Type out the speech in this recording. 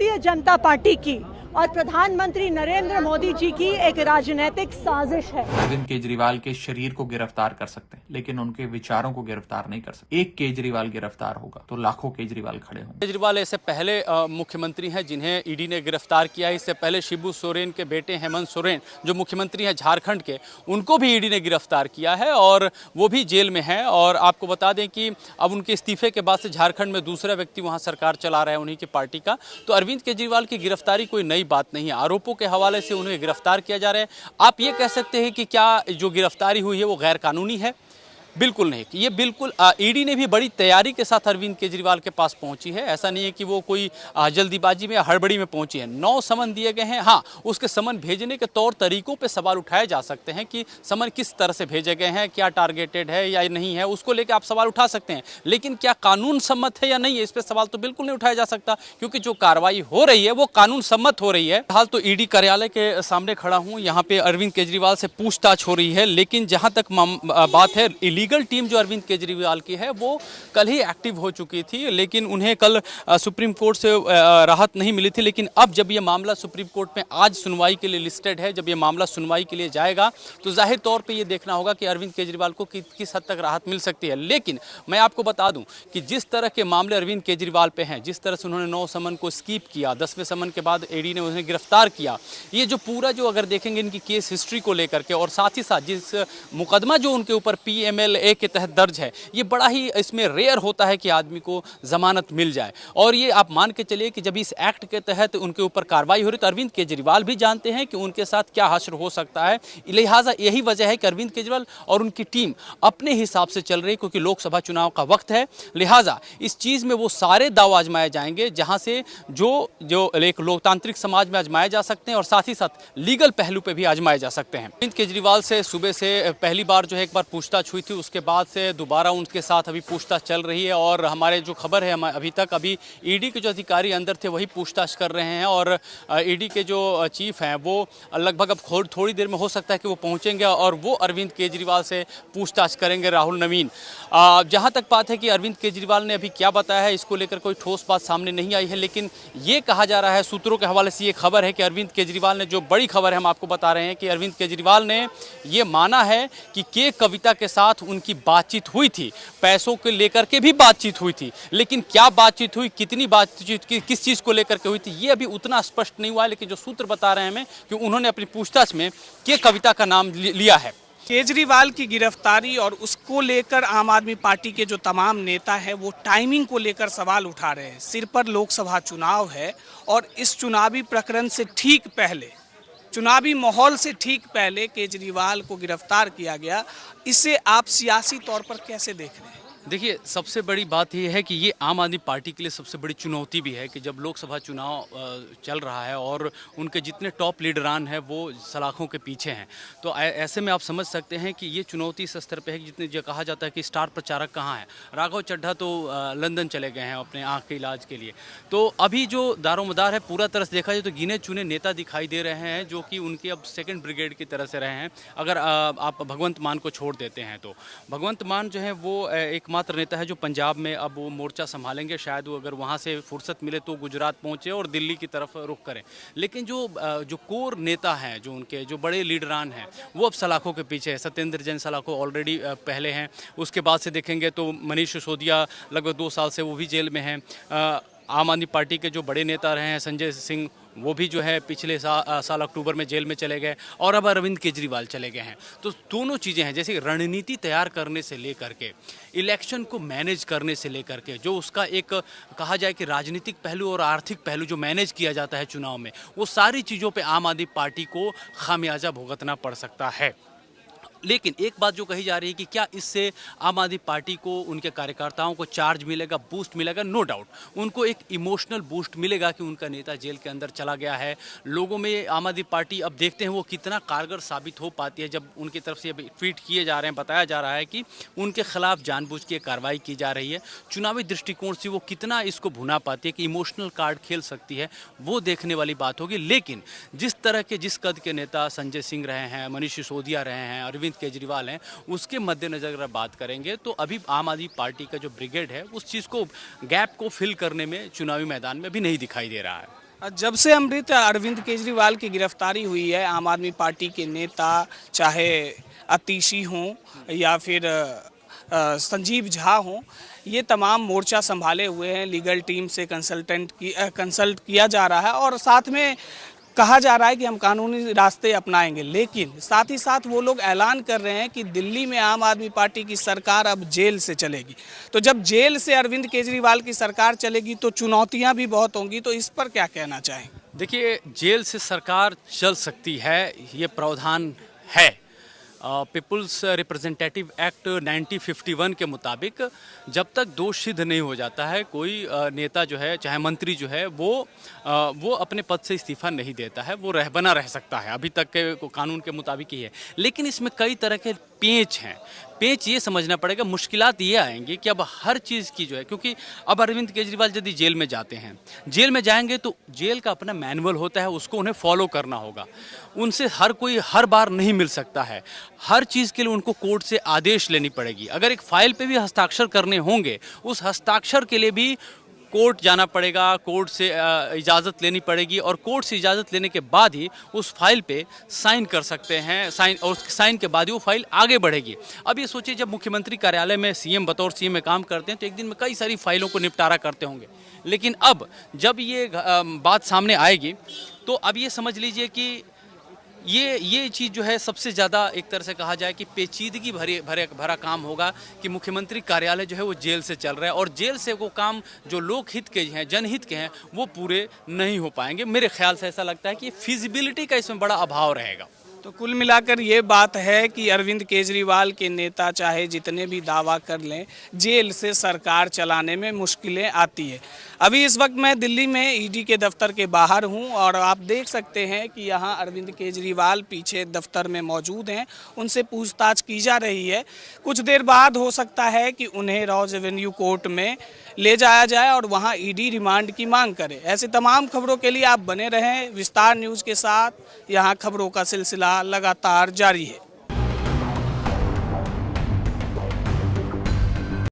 Bharatiya Janata party की और प्रधानमंत्री नरेंद्र मोदी जी की एक राजनीतिक साजिश है। अरविंद केजरीवाल के शरीर को गिरफ्तार कर सकते हैं, लेकिन उनके विचारों को गिरफ्तार नहीं कर सकते। एक केजरीवाल गिरफ्तार होगा तो लाखों केजरीवाल खड़े होंगे। केजरीवाल ऐसे पहले मुख्यमंत्री हैं जिन्हें ईडी ने गिरफ्तार किया है। इससे पहले शिबू सोरेन के बेटे हेमंत सोरेन जो मुख्यमंत्री हैं झारखंड के, उनको भी ईडी ने गिरफ्तार किया है और वो भी जेल में हैं। और आपको बता दें कि अब उनके इस्तीफे के बाद से झारखंड में दूसरा व्यक्ति वहाँ सरकार चला रहा है उन्हीं की पार्टी का। तो अरविंद केजरीवाल की गिरफ्तारी कोई नई बात नहीं है। आरोपों के हवाले से उन्हें गिरफ्तार किया जा रहा है। आप ये कह सकते हैं कि क्या जो गिरफ्तारी हुई है वो गैर कानूनी है? बिल्कुल नहीं। ये बिल्कुल ईडी ने भी बड़ी तैयारी के साथ अरविंद केजरीवाल के पास पहुंची है। ऐसा नहीं है कि वो कोई जल्दीबाजी में या हड़बड़ी में पहुंची है। 9 समन दिए गए हैं। हाँ, उसके समन भेजने के तौर तरीकों पे सवाल उठाए जा सकते हैं कि समन किस तरह से भेजे गए हैं, क्या टारगेटेड है या नहीं है, उसको लेकर आप सवाल उठा सकते हैं। लेकिन क्या कानून सम्मत है या नहीं है, इस पर सवाल तो बिल्कुल नहीं उठाया जा सकता, क्योंकि जो कार्रवाई हो रही है वो कानून सम्मत हो रही है। हाल तो ईडी कार्यालय के सामने खड़ा हूँ। यहाँ पे अरविंद केजरीवाल से पूछताछ हो रही है। लेकिन जहाँ तक बात है, लीगल टीम जो अरविंद केजरीवाल की है वो कल ही एक्टिव हो चुकी थी, लेकिन उन्हें कल सुप्रीम कोर्ट से राहत नहीं मिली थी। लेकिन अब जब ये मामला सुप्रीम कोर्ट में आज सुनवाई के लिए लिस्टेड है, जब ये मामला सुनवाई के लिए जाएगा तो जाहिर तौर पे ये देखना होगा कि अरविंद केजरीवाल को किस हद तक राहत मिल सकती है। लेकिन मैं आपको बता दूं कि जिस तरह के मामले अरविंद केजरीवाल पे हैं, जिस तरह से उन्होंने 9 समन को स्कीप किया, 10वें समन के बाद ईडी ने उन्हें गिरफ्तार किया, ये जो पूरा जो अगर देखेंगे इनकी केस हिस्ट्री को लेकर के, और साथ ही साथ जिस मुकदमा जो उनके ऊपर PMLA के तहत दर्ज है, ये बड़ा ही इसमें रेयर होता है कि आदमी को जमानत मिल जाए। और ये आप मान के चलिए कि जब इस एक्ट के तहत उनके ऊपर कार्रवाई हो रही तो अरविंद केजरीवाल भी जानते हैं कि उनके साथ क्या हश्र हो सकता है। लिहाजा यही वजह है कि अरविंद केजरीवाल और उनकी टीम अपने हिसाब से चल रही है, क्योंकि लोकसभा चुनाव का वक्त है। लिहाजा इस चीज़ में वो सारे दाव आजमाए जाएंगे जहां से जो एक लोकतांत्रिक समाज में आजमाए जा सकते हैं और साथ ही साथ लीगल पहलू पे भी आजमाए जा सकते हैं। अरविंद केजरीवाल से सुबह से पहली बार जो है एक बार पूछताछ हुई थी, उसके बाद से दोबारा उनके साथ अभी पूछताछ चल रही है। और हमारे जो खबर है, अभी ईडी के जो अधिकारी अंदर थे वही पूछताछ कर रहे हैं। और ईडी के जो चीफ हैं वो लगभग अब थोड़ी देर में हो सकता है कि वो पहुंचेंगे और वो अरविंद केजरीवाल से पूछताछ करेंगे, राहुल नवीन। जहां तक बात है कि अरविंद केजरीवाल ने अभी क्या बताया है, इसको लेकर कोई ठोस बात सामने नहीं आई है। लेकिन ये कहा जा रहा है, सूत्रों के हवाले से ये खबर है कि अरविंद केजरीवाल ने, जो बड़ी खबर है हम आपको बता रहे हैं कि अरविंद केजरीवाल ने ये माना है कि के कविता के साथ उनकी बातचीत हुई थी, पैसों को लेकर के भी बातचीत हुई थी। लेकिन क्या बातचीत हुई, कितनी बातचीत की, किस चीज़ को लेकर के हुई थी, ये अभी उतना स्पष्ट नहीं हुआ है। लेकिन जो सूत्र बता रहे हैं हमें कि उन्होंने अपनी पूछताछ में के कविता का नाम लिया है। केजरीवाल की गिरफ्तारी और उसको लेकर आम आदमी पार्टी के जो तमाम नेता हैं वो टाइमिंग को लेकर सवाल उठा रहे हैं। सिर पर लोकसभा चुनाव है और इस चुनावी प्रकरण से ठीक पहले, चुनावी माहौल से ठीक पहले केजरीवाल को गिरफ्तार किया गया। इसे आप सियासी तौर पर कैसे देख रहे हैं? देखिए, सबसे बड़ी बात यह है कि ये आम आदमी पार्टी के लिए सबसे बड़ी चुनौती भी है कि जब लोकसभा चुनाव चल रहा है और उनके जितने टॉप लीडरान हैं वो सलाखों के पीछे हैं, तो ऐसे में आप समझ सकते हैं कि ये चुनौती इस स्तर पे है कि जितने जो कहा जाता है कि स्टार प्रचारक कहाँ हैं। राघव चड्ढा तो लंदन चले गए हैं अपने आँख के इलाज के लिए। तो अभी जो दारोमदार है, पूरा तरह से देखा जाए तो गिने चुने नेता दिखाई दे रहे हैं जो कि उनके अब 2nd ब्रिगेड की तरह से रहे हैं। अगर आप भगवंत मान को छोड़ देते हैं तो भगवंत मान जो है वो एकमात्र नेता है जो पंजाब में अब वो मोर्चा संभालेंगे। शायद वो अगर वहाँ से फुर्सत मिले तो गुजरात पहुँचे और दिल्ली की तरफ रुख करें। लेकिन जो कोर नेता हैं, जो उनके जो बड़े लीडरान हैं, वो अब सलाखों के पीछे है। सत्येंद्र जैन सलाखों ऑलरेडी पहले हैं। उसके बाद से देखेंगे तो मनीष सिसोदिया लगभग 2 साल से वो भी जेल में हैं। आम आदमी पार्टी के जो बड़े नेता रहे हैं संजय सिंह, वो भी जो है पिछले साल अक्टूबर में जेल में चले गए और अब अरविंद केजरीवाल चले गए हैं। तो दोनों चीज़ें हैं, जैसे रणनीति तैयार करने से लेकर के इलेक्शन को मैनेज करने से लेकर के, जो उसका एक कहा जाए कि राजनीतिक पहलू और आर्थिक पहलू जो मैनेज किया जाता है चुनाव में, वो सारी चीज़ों पर आम आदमी पार्टी को खामियाजा भुगतना पड़ सकता है। लेकिन एक बात जो कही जा रही है कि क्या इससे आम आदमी पार्टी को, उनके कार्यकर्ताओं को चार्ज मिलेगा, बूस्ट मिलेगा? नो डाउट उनको एक इमोशनल बूस्ट मिलेगा कि उनका नेता जेल के अंदर चला गया है। लोगों में आम आदमी पार्टी अब देखते हैं वो कितना कारगर साबित हो पाती है, जब उनकी तरफ से ट्वीट किए जा रहे हैं, बताया जा रहा है कि उनके खिलाफ जानबूझ के कार्रवाई की जा रही है। चुनावी दृष्टिकोण से वो कितना इसको भुना पाती है कि इमोशनल कार्ड खेल सकती है, वो देखने वाली बात होगी। लेकिन जिस तरह के, जिस कद के नेता संजय सिंह रहे हैं, मनीष सिसोदिया रहे हैं, अरविंद केजरीवाल हैं, उसके मद्देनजर अगर बात करेंगे तो अभी आम आदमी पार्टी का जो ब्रिगेड है उस चीज़ को, गैप को फिल करने में चुनावी मैदान में भी नहीं दिखाई दे रहा है। जब से अरविंद केजरीवाल की गिरफ्तारी हुई है, आम आदमी पार्टी के नेता चाहे आतिशी हों या फिर संजीव झा हों, ये तमाम मोर्चा संभाले हुए हैं। लीगल टीम से कंसल्ट किया जा रहा है और साथ में कहा जा रहा है कि हम कानूनी रास्ते अपनाएंगे, लेकिन साथ ही साथ वो लोग ऐलान कर रहे हैं कि दिल्ली में आम आदमी पार्टी की सरकार अब जेल से चलेगी। तो जब जेल से अरविंद केजरीवाल की सरकार चलेगी तो चुनौतियां भी बहुत होंगी, तो इस पर क्या कहना चाहें? देखिए, जेल से सरकार चल सकती है, ये प्रावधान है। पीपुल्स रिप्रेजेंटेटिव एक्ट 1951 के मुताबिक जब तक दोष सिद्ध नहीं हो जाता है, कोई नेता जो है, चाहे मंत्री जो है, वो अपने पद से इस्तीफा नहीं देता है, वो बना रह सकता है। अभी तक के कानून के मुताबिक ही है, लेकिन इसमें कई तरह के पेच हैं। पेच ये समझना पड़ेगा, मुश्किलात ये आएंगी कि अब हर चीज़ की जो है, क्योंकि अब अरविंद केजरीवाल यदि जेल में जाते हैं, जेल में जाएंगे तो जेल का अपना मैनुअल होता है, उसको उन्हें फॉलो करना होगा। उनसे हर कोई हर बार नहीं मिल सकता है, हर चीज़ के लिए उनको कोर्ट से आदेश लेनी पड़ेगी। अगर एक फाइल पे भी हस्ताक्षर करने होंगे, उस हस्ताक्षर के लिए भी कोर्ट जाना पड़ेगा, कोर्ट से इजाज़त लेनी पड़ेगी और कोर्ट से इजाज़त लेने के बाद ही उस फाइल पे साइन कर सकते हैं। साइन के बाद ही वो फाइल आगे बढ़ेगी। अब ये सोचिए, जब मुख्यमंत्री कार्यालय में सीएम बतौर सीएम में काम करते हैं तो एक दिन में कई सारी फाइलों को निपटारा करते होंगे, लेकिन अब जब ये बात सामने आएगी तो अब ये समझ लीजिए कि ये चीज़ जो है सबसे ज़्यादा एक तरह से कहा जाए कि पेचीदगी भरा काम होगा कि मुख्यमंत्री कार्यालय जो है वो जेल से चल रहा है और जेल से वो काम जो लोकहित के हैं, जनहित के हैं, वो पूरे नहीं हो पाएंगे। मेरे ख्याल से ऐसा लगता है कि फिजिबिलिटी का इसमें बड़ा अभाव रहेगा। तो कुल मिलाकर ये बात है कि अरविंद केजरीवाल के नेता चाहे जितने भी दावा कर लें, जेल से सरकार चलाने में मुश्किलें आती है। अभी इस वक्त मैं दिल्ली में ईडी के दफ्तर के बाहर हूं और आप देख सकते हैं कि यहां अरविंद केजरीवाल पीछे दफ्तर में मौजूद हैं, उनसे पूछताछ की जा रही है। कुछ देर बाद हो सकता है कि उन्हें रॉज एवेन्यू कोर्ट में ले जाया जाए और वहां ईडी रिमांड की मांग करे। ऐसे तमाम खबरों के लिए आप बने रहें विस्तार न्यूज़ के साथ। यहाँ खबरों का सिलसिला लगातार जारी है।